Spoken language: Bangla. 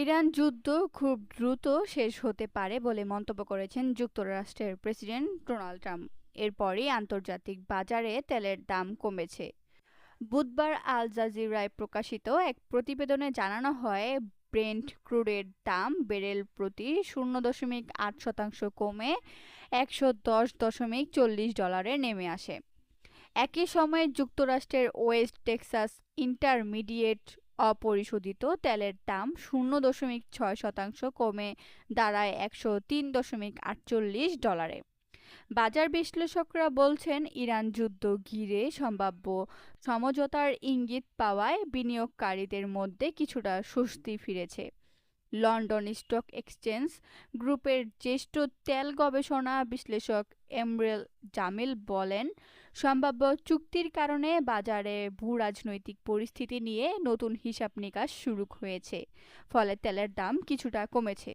ইরান যুদ্ধ খুব দ্রুত শেষ হতে পারে বলে মন্তব্য করেছেন যুক্তরাষ্ট্রের প্রেসিডেন্ট ডোনাল্ড ট্রাম্প। এরপরই আন্তর্জাতিক বাজারে তেলের দাম কমেছে। বুধবার আল জাজিরায় প্রকাশিত এক প্রতিবেদনে জানানো হয়, ব্রেন্ট ক্রুডের দাম ব্যারেল প্রতি 0.8% কমে $110.40 নেমে আসে। একই সময়ে যুক্তরাষ্ট্রের ওয়েস্ট টেক্সাস ইন্টারমিডিয়েট অপরিশোধিত তেলের দাম 0.6% কমে দাঁড়ায় $103.48। বাজার বিশ্লেষকরা বলছেন, ইরান যুদ্ধ ঘিরে সম্ভাব্য সমঝোতার ইঙ্গিত পাওয়ায় বিনিয়োগকারীদের মধ্যে কিছুটা স্বস্তি ফিরেছে। লন্ডন স্টক এক্সচেঞ্জ গ্রুপের জ্যেষ্ঠ তেল গবেষণা বিশ্লেষক এমরেল জামিল বলেন, সম্ভাব্য চুক্তির কারণে বাজারে ভূরাজনৈতিক পরিস্থিতি নিয়ে নতুন হিসাব নিকাশ শুরু হয়েছে, ফলে তেলের দাম কিছুটা কমেছে।